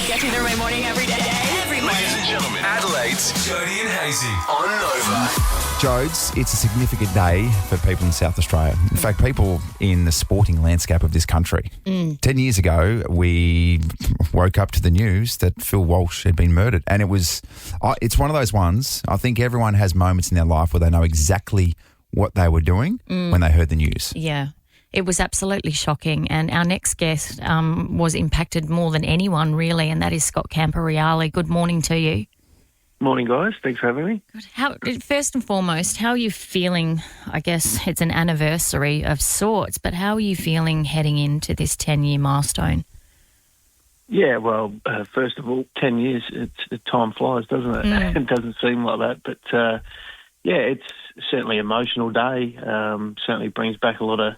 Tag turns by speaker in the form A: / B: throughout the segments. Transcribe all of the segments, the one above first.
A: Get you through my morning every day. Every morning.
B: Ladies and gentlemen, Adelaide's Jodie and Hayesy on Nova.
C: Jodes, it's a significant day for people in South Australia. In fact, people in the sporting landscape of this country. 10 years ago, we woke up to the news that Phil Walsh had been murdered. And it's one of those ones, I think everyone has moments in their life where they know exactly what they were doing when they heard the news.
D: Yeah. It was absolutely shocking, and our next guest was impacted more than anyone, really, and that is Scott Camporeale. Good morning to you.
E: Morning, guys. Thanks for having me.
D: First and foremost, how are you feeling? I guess it's an anniversary of sorts, but how are you feeling heading into this 10-year milestone?
E: Yeah, well, first of all, 10 years, time flies, doesn't it? It doesn't seem like that, but yeah, it's certainly an emotional day. Certainly brings back a lot of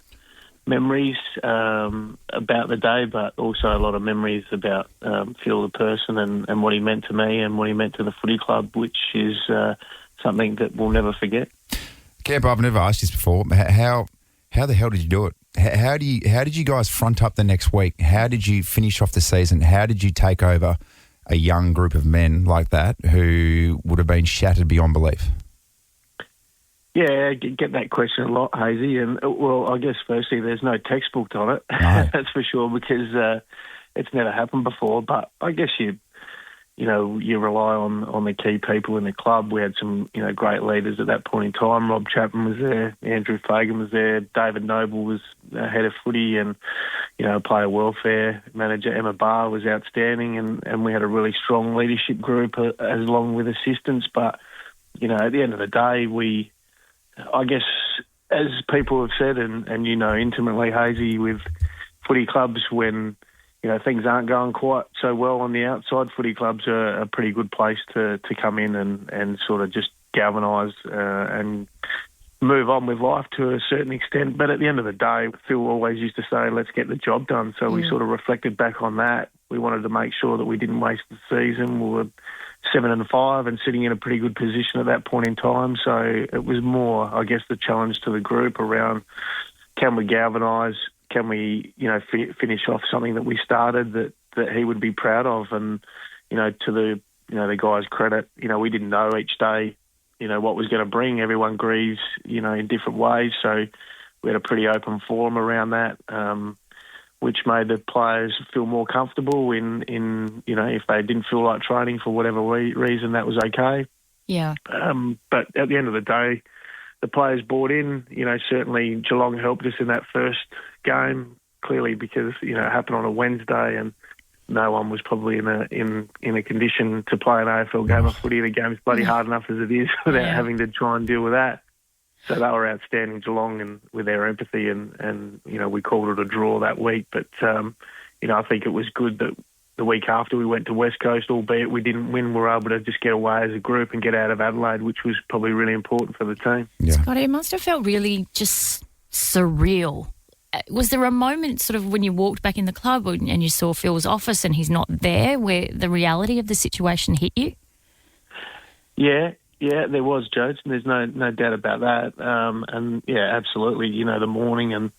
E: memories about the day, but also a lot of memories about Phil the person and what he meant to me and what he meant to the footy club, which is something that we'll never forget.
C: Camp, I've never asked this before. How the hell did you do it? How did you guys front up the next week? How did you finish off the season? How did you take over a young group of men like that who would have been shattered beyond belief?
E: Yeah, I get that question a lot, Hazy. And, well, I guess firstly, there's no textbook on it.
C: No.
E: That's for sure, because it's never happened before. But I guess you rely on the key people in the club. We had some, great leaders at that point in time. Rob Chapman was there. Andrew Fagan was there. David Noble was head of footy, and, player welfare manager Emma Barr was outstanding. And we had a really strong leadership group along with assistants. But, at the end of the day, I guess, as people have said, and intimately, Hazy, with footy clubs, when things aren't going quite so well on the outside, footy clubs are a pretty good place to come in and sort of just galvanise and move on with life to a certain extent. But at the end of the day, Phil always used to say, let's get the job done. So we sort of reflected back on that. We wanted to make sure that we didn't waste the season. We were 7-5 and sitting in a pretty good position at that point in time. So it was more, I guess, the challenge to the group around, can we galvanise? Can we, finish off something that we started that he would be proud of? And, to the guys' credit, we didn't know each day, what was going to bring. Everyone grieves, in different ways. So we had a pretty open forum around that, which made the players feel more comfortable in if they didn't feel like training for whatever reason, that was okay.
D: Yeah.
E: But at the end of the day, the players bought in. Certainly Geelong helped us in that first game, clearly, because it happened on a Wednesday and no one was probably in a condition to play an AFL game of footy. The game's bloody hard enough as it is without having to try and deal with that. So they were outstanding, Geelong, and with their empathy, and we called it a draw that week. But I think it was good that the week after we went to West Coast, albeit we didn't win, we were able to just get away as a group and get out of Adelaide, which was probably really important for the team.
C: Yeah.
D: Scott, it must have felt really just surreal. Was there a moment sort of when you walked back in the club and you saw Phil's office and he's not there, where the reality of the situation hit you?
E: Yeah, there was, Judge, and there's no doubt about that. And yeah, absolutely. The morning and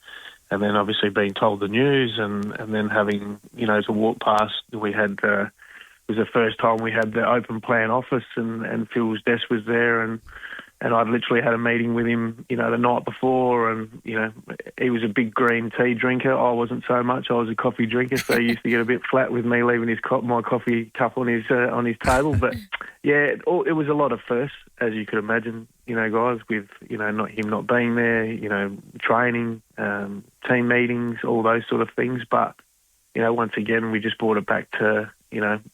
E: then obviously being told the news and then having to walk past. We had it was the first time we had the open plan office and Phil's desk was there and I'd literally had a meeting with him, the night before, and he was a big green tea drinker. I wasn't so much. I was a coffee drinker, so he used to get a bit flat with me leaving my coffee cup on his table. But yeah, it was a lot of firsts, as you could imagine. Guys, with not being there, training, team meetings, all those sort of things. But once again, we just brought it back to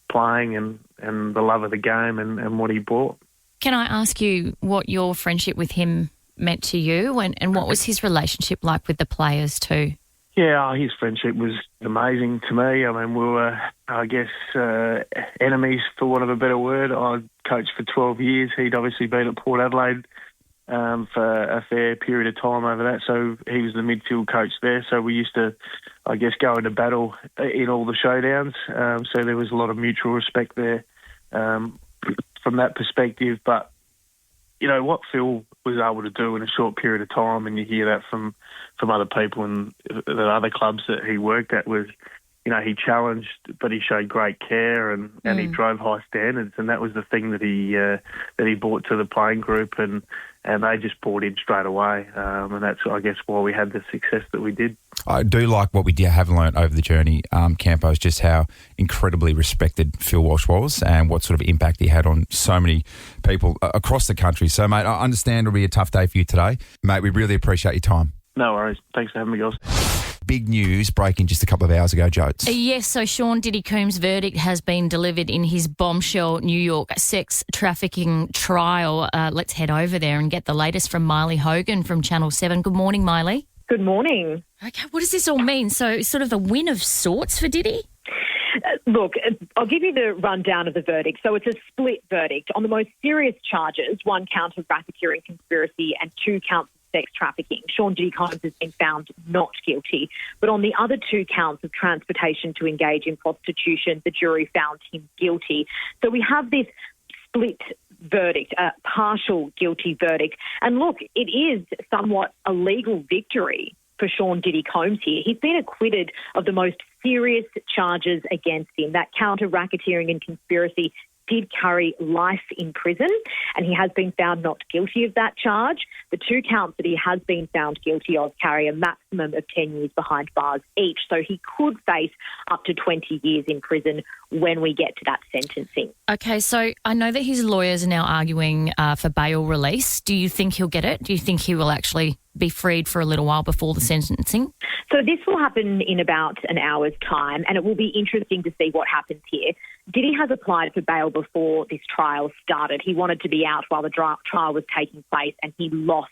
E: playing and the love of the game and what he brought.
D: Can I ask you what your friendship with him meant to you and what was his relationship like with the players too?
E: Yeah, his friendship was amazing to me. I mean, we were, I guess, enemies, for want of a better word. I coached for 12 years. He'd obviously been at Port Adelaide for a fair period of time over that. So he was the midfield coach there. So we used to, I guess, go into battle in all the showdowns. So there was a lot of mutual respect there. From that perspective, but what Phil was able to do in a short period of time, and you hear that from other people and the other clubs that he worked at, was he challenged, but he showed great care and he drove high standards, and that was the thing that he brought to the playing group, and they just bought in straight away, and that's, I guess, why we had the success that we did.
C: I do like what we have learnt over the journey, Campo, is just how incredibly respected Phil Walsh was and what sort of impact he had on so many people across the country. So, mate, I understand it'll be a tough day for you today. Mate, we really appreciate your time.
E: No worries. Thanks for having me, guys.
C: Big news breaking just a couple of hours ago, Jodes.
D: Yes, so Sean Diddy Coombs' verdict has been delivered in his bombshell New York sex trafficking trial. Let's head over there and get the latest from Miley Hogan from Channel 7. Good morning, Miley.
F: Good morning.
D: Okay, what does this all mean? So sort of a win of sorts for Diddy?
F: Look, I'll give you the rundown of the verdict. So it's a split verdict. On the most serious charges, 1 count of racketeering conspiracy and 2 counts of sex trafficking, Sean Diddy Combs has been found not guilty. But on the other 2 counts of transportation to engage in prostitution, the jury found him guilty. So we have this split verdict, a partial guilty verdict. And look, it is somewhat a legal victory for Sean Diddy Combs here. He's been acquitted of the most serious charges against him. That count of racketeering and conspiracy did carry life in prison, and he has been found not guilty of that charge. The 2 counts that he has been found guilty of carry a maximum of 10 years behind bars each, so he could face up to 20 years in prison when we get to that sentencing.
D: Okay, so I know that his lawyers are now arguing for bail release. Do you think he'll get it? Do you think he will actually be freed for a little while before the sentencing?
F: So this will happen in about an hour's time, and it will be interesting to see what happens here. Diddy has applied for bail before this trial started. He wanted to be out while the trial was taking place, and he lost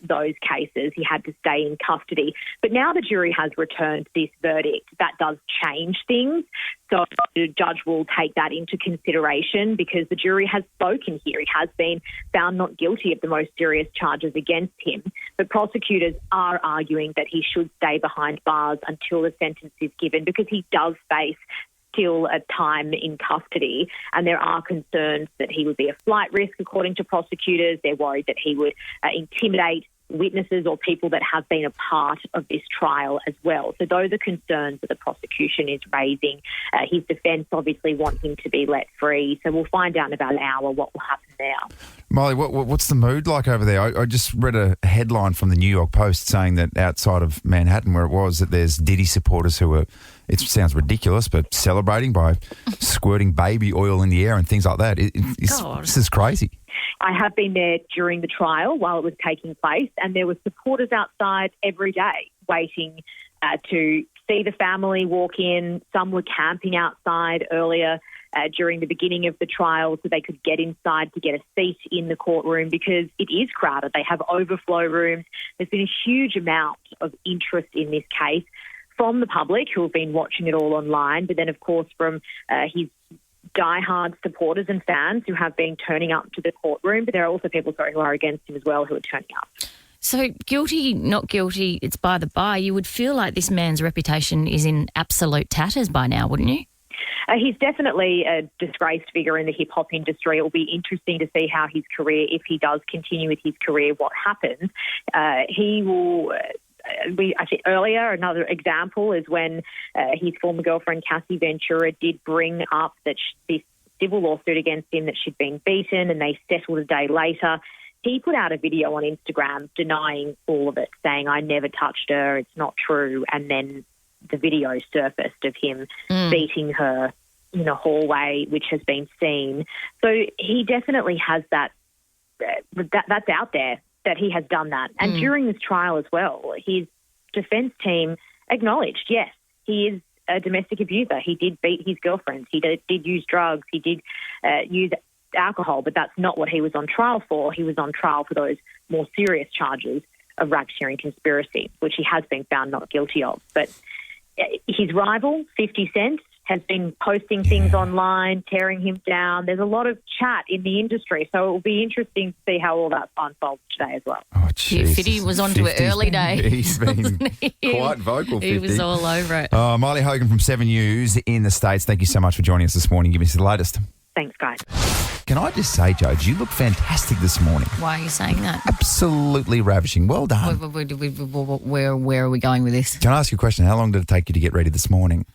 F: those cases. He had to stay in custody. But now the jury has returned this verdict. That does change things. So the judge will take that into consideration because the jury has spoken here. He has been found not guilty of the most serious charges against him. But prosecutors are arguing that he should stay behind bars until the sentence is given because he does face still a time in custody, and there are concerns that he would be a flight risk, according to prosecutors. They're worried that he would intimidate witnesses or people that have been a part of this trial as well. So those are concerns that the prosecution is raising. His defence obviously want him to be let free. So we'll find out in about an hour what will happen there.
C: Molly, what's the mood like over there? I just read a headline from the New York Post saying that outside of Manhattan, where it was, that there's Diddy supporters who are, it sounds ridiculous, but celebrating by squirting baby oil in the air and things like that. This is crazy.
F: I have been there during the trial while it was taking place, and there were supporters outside every day waiting to see the family walk in. Some were camping outside earlier during the beginning of the trial so they could get inside to get a seat in the courtroom because it is crowded. They have overflow rooms. There's been a huge amount of interest in this case from the public who have been watching it all online, but then, of course, from his diehard supporters and fans who have been turning up to the courtroom, but there are also people who are against him as well who are turning up.
D: So guilty, not guilty, it's by the by. You would feel like this man's reputation is in absolute tatters by now, wouldn't you?
F: He's definitely a disgraced figure in the hip-hop industry. It will be interesting to see how his career, if he does continue with his career, what happens. He will... I think earlier, another example is when his former girlfriend, Cassie Ventura, did bring up that this civil lawsuit against him, that she'd been beaten, and they settled a day later. He put out a video on Instagram denying all of it, saying, "I never touched her, it's not true." And then the video surfaced of him beating her in a hallway, which has been seen. So he definitely has that's out there, that he has done that. And during this trial as well, his defence team acknowledged, yes, he is a domestic abuser. He did beat his girlfriends. He did use drugs. He did use alcohol, but that's not what he was on trial for. He was on trial for those more serious charges of racketeering conspiracy, which he has been found not guilty of. But his rival, 50 Cent, has been posting things online, tearing him down. There's a lot of chat in the industry, so it will be interesting to see how all that unfolds today as well.
C: Oh, Jesus.
D: 50 was onto it early days.
C: He's been quite vocal, 50.
D: He was all over it.
C: Miley Hogan from 7 News in the States, thank you so much for joining us this morning. Give us the latest.
F: Thanks, guys.
C: can I just say, Jodie, you look fantastic this morning.
D: Why are you saying that?
C: Absolutely ravishing. Well done.
D: Where are we going with this?
C: Can I ask you a question? How long did it take you to get ready this morning?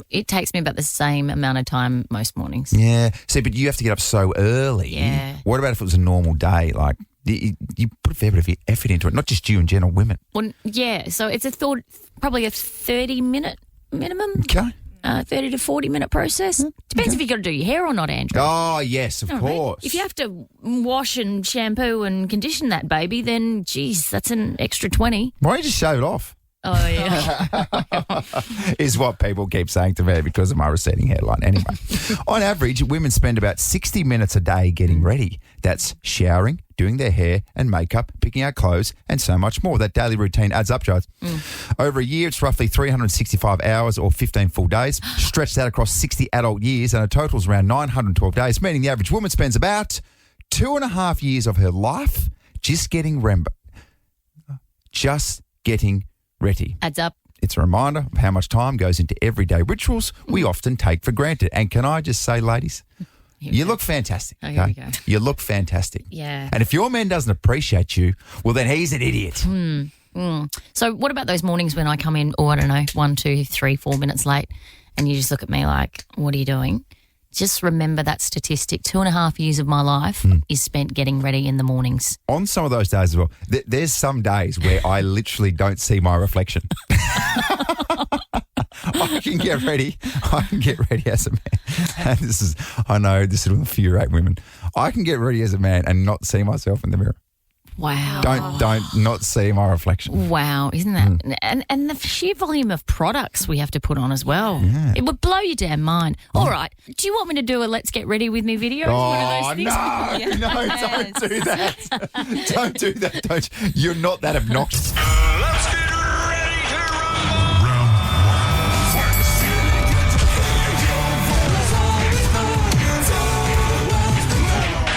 D: It takes me about the same amount of time most mornings.
C: Yeah. See, but you have to get up so early.
D: Yeah.
C: What about if it was a normal day? Like, you put a fair bit of effort into it, not just you and general women.
D: Well, yeah, so it's probably a 30-minute minimum.
C: Okay.
D: 30 to 40-minute process. Depends if you've got to do your hair or not, Andrew.
C: Oh, yes, of course.
D: If you have to wash and shampoo and condition that baby, then, geez, that's an extra 20.
C: Why don't you just shave it off?
D: Oh, yeah.
C: Is what people keep saying to me because of my receding hairline. Anyway, on average, women spend about 60 minutes a day getting ready. That's showering, doing their hair and makeup, picking out clothes, and so much more. That daily routine adds up, Joe. Over a year, it's roughly 365 hours or 15 full days, stretched out across 60 adult years, and a total is around 912 days, meaning the average woman spends about 2.5 years of her life just getting ready.
D: Adds up.
C: It's a reminder of how much time goes into everyday rituals we often take for granted. And can I just say, ladies, you look fantastic.
D: Oh, here we go.
C: You look fantastic.
D: Yeah.
C: And if your man doesn't appreciate you, well, then he's an idiot.
D: So what about those mornings when I come in, I don't know, 1, 2, 3, 4 minutes late, and you just look at me like, what are you doing? Just remember that statistic. 2.5 years of my life is spent getting ready in the mornings.
C: On some of those days as well, there's some days where I literally don't see my reflection. I can get ready as a man. And I know this will infuriate women. I can get ready as a man and not see myself in the mirror.
D: Wow.
C: Don't not see my reflection.
D: Wow, isn't that? And the sheer volume of products we have to put on as well. Yeah. It would blow your damn mind. All right. Do you want me to do a Let's Get Ready With Me video?
C: Oh,
D: One of those things?
C: no, don't do that. Don't do that. You're not that obnoxious.
B: Let's get ready to rumble.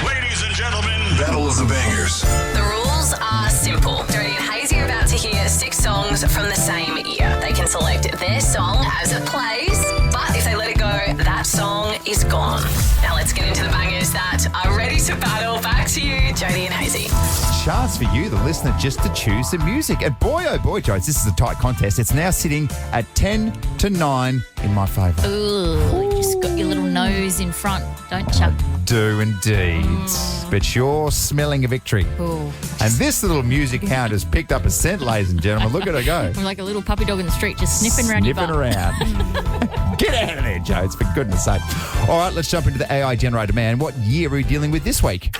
B: Ladies and gentlemen, Battle of the Bangers.
A: The rules are simple. Jodie and Hayesy are about to hear 6 songs from the same year. They can select their song as it plays, but if they let it go, that song is gone. Now let's get into the bangers that are ready to battle. Back to you, Jodie and Hayesy.
C: Chance for you, the listener, just to choose the music. And boy, oh boy, Jones, this is a tight contest. It's now sitting at 10-9 in my favour.
D: Ooh, you just got your little nose in front, don't you?
C: Do indeed. But you're smelling a victory.
D: Ooh.
C: And this little music hound has picked up a scent, ladies and gentlemen. Look at her go.
D: I'm like a little puppy dog in the street just sniffing around your butt.
C: around. Get out of there, Jones, for goodness sake. All right, let's jump into the AI generator man. What year are we dealing with this week?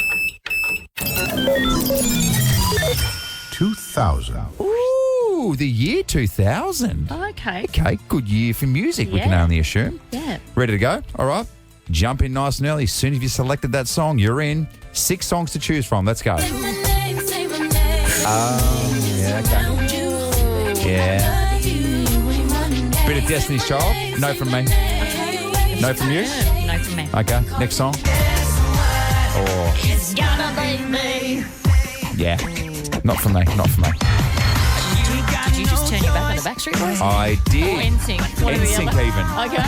G: 2000.
C: Ooh, the year 2000.
D: Okay.
C: Okay, good year for music, we can
D: Yeah.
C: only assume.
D: Yeah.
C: Ready to go? All right. Jump in nice and early. As soon as you selected that song, you're in. 6 songs to choose from. Let's go. Yeah, okay. Yeah. Bit of Destiny's Child. No from me. No from you?
D: No from me.
C: Okay, next song. Or, yeah. Not from me. Not from me.
D: Did you just turn your back on the Backstreet Boys?
C: I did.
D: Or NSYNC? One or the
C: NSYNC
D: other?
C: even.
D: Okay.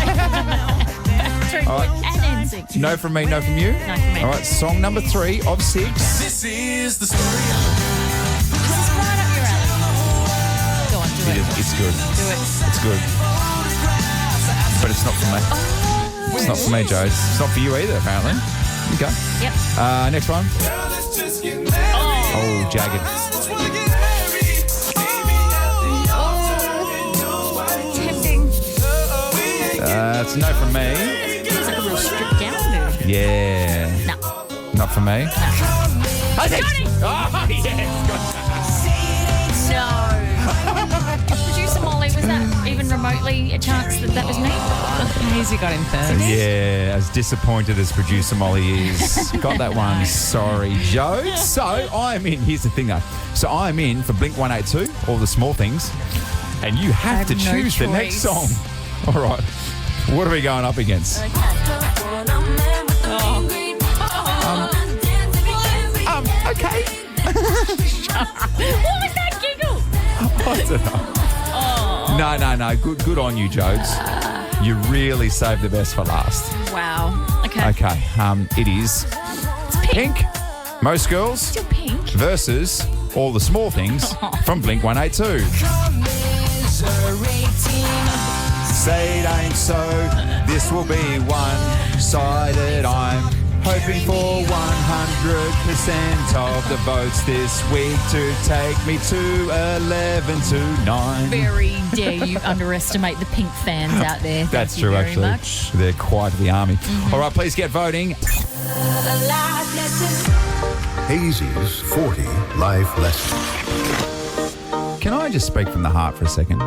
D: Backstreet
C: All right.
D: Boys and NSYNC.
C: No from me, no from you?
D: No from me.
C: All right, song number 3 of 6.
B: This is the story.
D: This is right up your alley. Go on, do it.
C: It's good.
D: Do it.
C: It's good. But it's not for me. It's not for me, Joe. It's not for you either, apparently. Okay.
D: Yep.
C: Next one. Oh, Jagged.
D: Tempting.
C: It's no from me.
D: It's like a real stripped down dude.
C: Yeah.
D: No.
C: Not for me.
D: No.
C: Oh, yes.
D: No. Producer Molly, was that even remotely a chance that was me? Hayesy got him first.
C: Yeah, as disappointed as producer Molly is. Got that one. Sorry, Joe. So I'm in. Here's the thing, though. So I'm in for Blink 182, all the small things. And you have to
D: no
C: choose the next song. All right. What are we going up against?
D: Okay.
C: Okay.
D: What was that giggle?
C: I don't know. No. Good on you, Jodes. You really saved the best for last.
D: Wow. Okay. Okay.
C: Okay. It is Pink, Most Girls
D: Still pink.
C: versus All the Small Things from Blink 182. Say it ain't so. This will be one-sided. I'm hoping for 100% of the votes this week to take me to 11-9.
D: Very dare you underestimate the Pink fans out there.
C: That's
D: Thank you
C: true,
D: very
C: actually.
D: much.
C: They're quite the army.
D: Mm-hmm.
C: All right, please get voting.
G: Hazy's 40 life lessons.
C: Can I just speak from the heart for a second?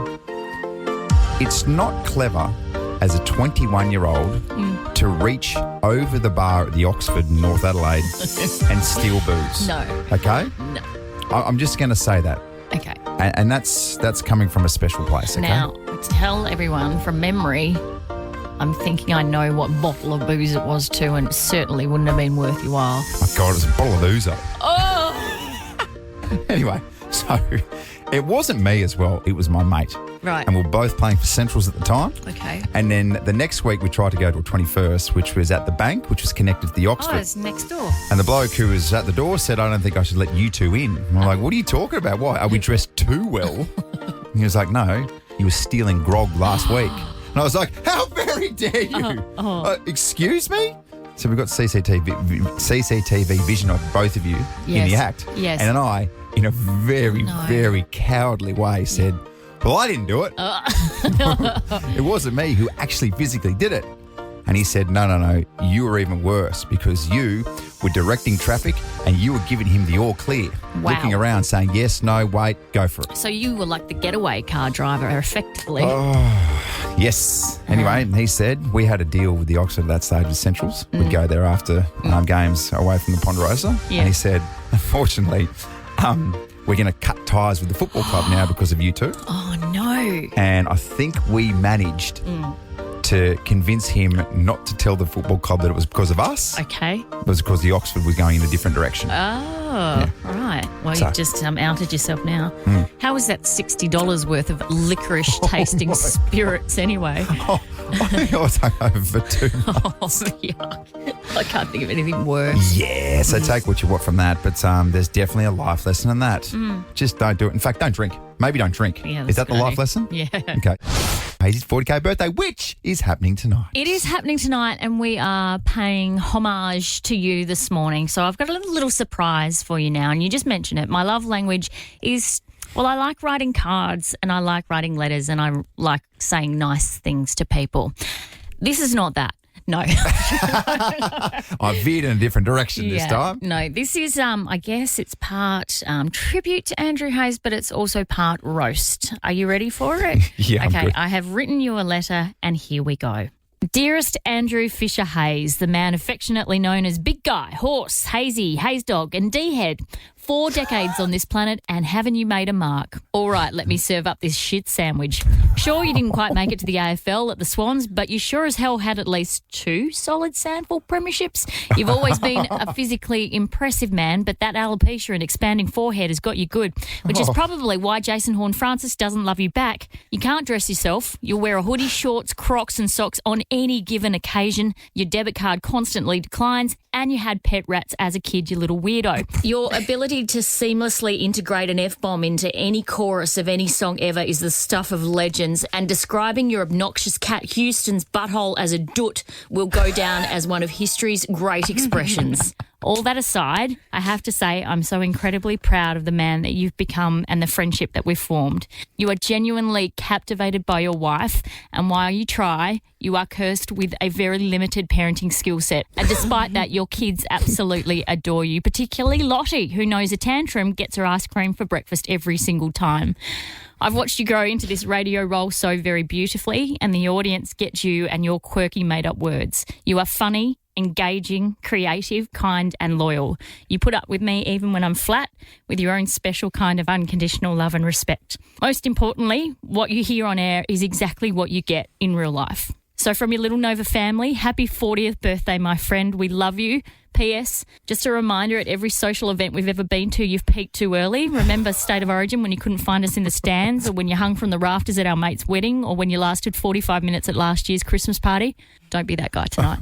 C: It's not clever as a 21-year-old to reach over the bar at the Oxford in North Adelaide and steal booze.
D: No.
C: Okay?
D: No.
C: I'm just going to say that.
D: Okay.
C: And that's coming from a special place, okay?
D: Now, tell everyone from memory, I'm thinking I know what bottle of booze it was too, and it certainly wouldn't have been worth your while.
C: My God, it was a bottle of Ouzo.
D: Oh!
C: Anyway, so it wasn't me as well. It was my mate.
D: Right.
C: And we were both playing for Centrals at the time.
D: Okay.
C: And then the next week we tried to go to a 21st, which was at the bank, which was connected to the Oxford.
D: Oh, it's next door.
C: And the bloke who was at the door said, I don't think I should let you two in. And I'm like, what are you talking about? Why? Are we dressed too well? And he was like, no, you were stealing grog last week. And I was like, how very dare you? Excuse me? So we've got CCTV vision of both of you in the act.
D: Yes.
C: And then I, in a very, very cowardly way, said, well, I didn't do it. It wasn't me who actually physically did it. And he said, no, you were even worse because you were directing traffic and you were giving him the all clear.
D: Wow.
C: Looking around saying, yes, no, wait, go for it.
D: So you were like the getaway car driver, effectively.
C: Yes. Anyway, he said we had a deal with the Oxford at that stage with Centrals. We'd go there after games away from the Ponderosa.
D: Yeah.
C: And he said, unfortunately, we're going to cut ties with the football club now because of you two.
D: Oh, no.
C: And I think we managed to convince him not to tell the football club that it was because of us.
D: Okay.
C: It was because the Oxford was going in a different direction.
D: Oh, right. Well,
C: So-
D: you've just outed yourself now. How was that $60 worth of licorice tasting spirits anyway?
C: I think I was hungover for 2 months.
D: Oh, yuck. I can't think of anything worse.
C: Yeah, so take what you want from that, but there's definitely a life lesson in that. Just don't do it. In fact, don't drink. Maybe don't drink.
D: Yeah,
C: Is
D: that's
C: that the
D: a good
C: life
D: idea.
C: lesson?
D: Yeah.
C: Okay. Hazy's 40K birthday, which is happening tonight.
D: It is happening tonight, and we are paying homage to you this morning. So I've got a little surprise for you now, and you just mentioned it. My love language is, well, I like writing cards, and I like writing letters, and I like saying nice things to people. This is not that. No.
C: I veered in a different direction this time.
D: No, this is, I guess it's part tribute to Andrew Hayes, but it's also part roast. Are you ready for it?
C: Yeah, I'm
D: Okay,
C: good.
D: I have written you a letter, and here we go. Dearest Andrew Fisher Hayes, the man affectionately known as Big Guy, Horse, Hazy, Hayes Dog and D-Head. 4 decades on this planet, and haven't you made a mark? All right, let me serve up this shit sandwich. Sure, you didn't quite make it to the AFL at the Swans, but you sure as hell had at least 2 solid Sandford premierships. You've always been a physically impressive man, but that alopecia and expanding forehead has got you good, which is probably why Jason Horne-Francis doesn't love you back. You can't dress yourself. You'll wear a hoodie, shorts, Crocs and socks on any given occasion. Your debit card constantly declines, and you had pet rats as a kid, you little weirdo. Your ability to seamlessly integrate an F-bomb into any chorus of any song ever is the stuff of legends, and describing your obnoxious cat Houston's butthole as a doot will go down as one of history's great expressions. All that aside, I have to say I'm so incredibly proud of the man that you've become and the friendship that we've formed. You are genuinely captivated by your wife, and while you try, you are cursed with a very limited parenting skill set. And despite that, your kids absolutely adore you, particularly Lottie, who knows a tantrum, gets her ice cream for breakfast every single time. I've watched you grow into this radio role so very beautifully, and the audience gets you and your quirky made-up words. You are funny, engaging, creative, kind and loyal. You put up with me even when I'm flat, with your own special kind of unconditional love and respect. Most importantly, what you hear on air is exactly what you get in real life. So from your Little Nova family, happy 40th birthday, my friend. We love you. P.S. Just a reminder, at every social event we've ever been to, you've peaked too early. Remember State of Origin when you couldn't find us in the stands, or when you hung from the rafters at our mate's wedding, or when you lasted 45 minutes at last year's Christmas party? Don't be that guy tonight.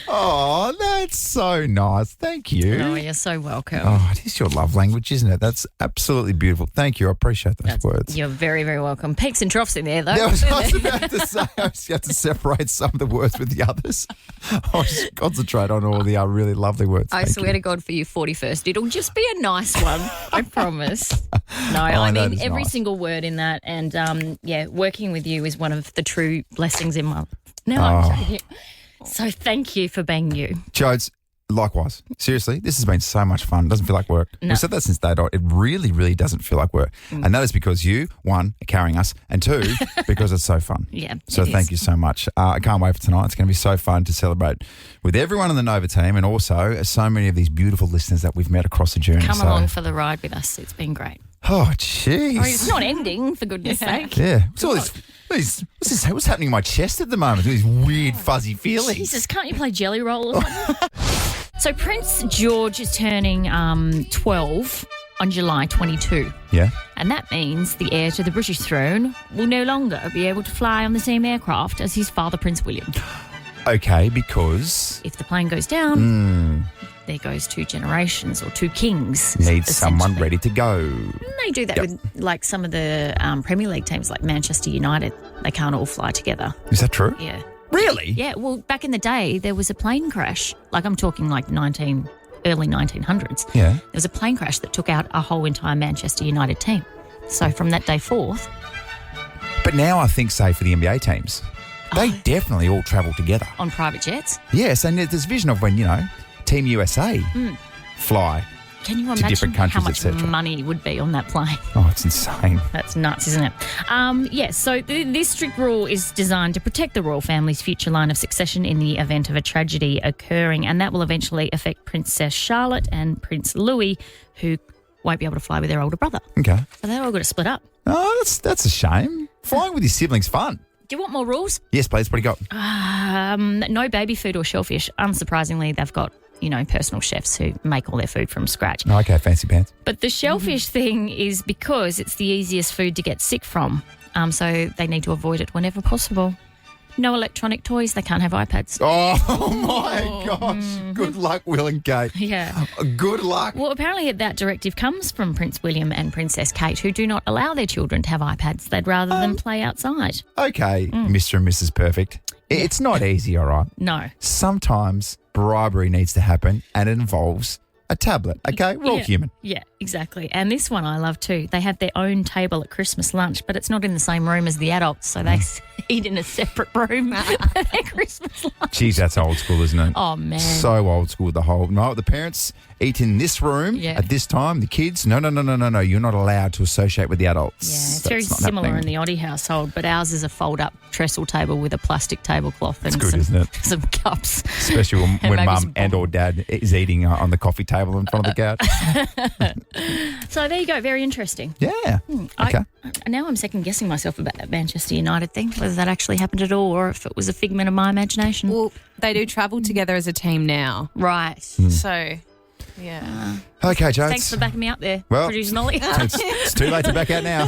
C: Oh, that's so nice. Thank you.
D: Oh, you're so welcome.
C: Oh, it is your love language, isn't it? That's absolutely beautiful. Thank you. I appreciate those words.
D: You're very, very welcome. Peaks and troughs in there, though.
C: Yeah, I was about to say, I just have to separate some of the words with the others. I'll just concentrate on all the really lovely words.
D: I swear to God, for your 41st, it'll just be a nice one. I promise. No, I mean, every single word in that. And, working with you is one of the true blessings in my life. No, I'm joking. So thank you for being you.
C: Jodes, likewise. Seriously, this has been so much fun. It doesn't feel like work.
D: No.
C: We've said that since day dot. It really, really doesn't feel like work. And that is because you, one, are carrying us, and two, because it's so fun.
D: Yeah.
C: So thank you so much. I can't wait for tonight. It's going to be so fun to celebrate with everyone in the Nova team, and also so many of these beautiful listeners that we've met across the journey.
D: Come along for the ride with us. It's been great.
C: Oh, jeez.
D: I mean, it's not ending, for goodness sake.
C: Yeah. What's happening in my chest at the moment? These weird fuzzy feelings.
D: Jesus, can't you play Jelly Roll or something? So Prince George is turning 12 on July 22.
C: Yeah.
D: And that means the heir to the British throne will no longer be able to fly on the same aircraft as his father, Prince William.
C: Okay, because
D: If the plane goes down, there goes two generations or two kings.
C: needs someone
D: essentially.
C: ready to go.
D: They do that with like some of the Premier League teams like Manchester United. They can't all fly together.
C: Is that true?
D: Yeah.
C: Really?
D: Yeah, well, back in the day, there was a plane crash. Like I'm talking like early 1900s.
C: Yeah.
D: There was a plane crash that took out a whole entire Manchester United team. So from that day forth.
C: But now I think, say, for the NBA teams, they definitely all travel together.
D: On private jets.
C: Yes, and there's vision of when, Team USA fly
D: Can you
C: to
D: imagine
C: different countries,
D: how much
C: etc.
D: money would be on that plane?
C: Oh, it's insane.
D: That's nuts, isn't it? So this strict rule is designed to protect the royal family's future line of succession in the event of a tragedy occurring, and that will eventually affect Princess Charlotte and Prince Louis, who won't be able to fly with their older brother.
C: Okay.
D: So they're all going to split up.
C: Oh, that's a shame. Flying with your siblings fun.
D: Do you want more rules?
C: Yes, please. What do you got?
D: No baby food or shellfish. Unsurprisingly, they've got, personal chefs who make all their food from scratch.
C: Oh, okay, fancy pants.
D: But the shellfish thing is because it's the easiest food to get sick from. So they need to avoid it whenever possible. No electronic toys. They can't have iPads.
C: Oh, my gosh. Good luck, Will and Kate.
D: Yeah.
C: Good luck.
D: Well, apparently that directive comes from Prince William and Princess Kate, who do not allow their children to have iPads. They'd rather them play outside.
C: Okay, Mr. and Mrs. Perfect. It's not easy, all right?
D: No.
C: Sometimes bribery needs to happen, and it involves a tablet, okay? We're all human.
D: Yeah, exactly. And this one I love too. They have their own table at Christmas lunch, but it's not in the same room as the adults, so they eat in a separate room for their Christmas lunch.
C: Geez, that's old school, isn't it?
D: Oh, man.
C: So old school, the parents eat in this room at this time. The kids, no. You're not allowed to associate with the adults.
D: Yeah, it's
C: That's
D: very
C: not
D: similar
C: happening.
D: in the Oddie household, but ours is a fold-up trestle table with a plastic tablecloth and
C: It's good, isn't it?
D: some cups.
C: Especially when
D: maybe
C: mum
D: some
C: and or dad is eating on the coffee table in front of the couch.
D: So there you go. Very interesting.
C: Yeah. Okay.
D: Now I'm second-guessing myself about that Manchester United thing, whether that actually happened at all or if it was a figment of my imagination.
H: Well, they do travel together as a team now.
D: Right.
H: So, yeah.
C: Okay, Jones.
D: Thanks for backing me up there,
C: Well,
D: producer Nolly.
C: it's too late to back out now.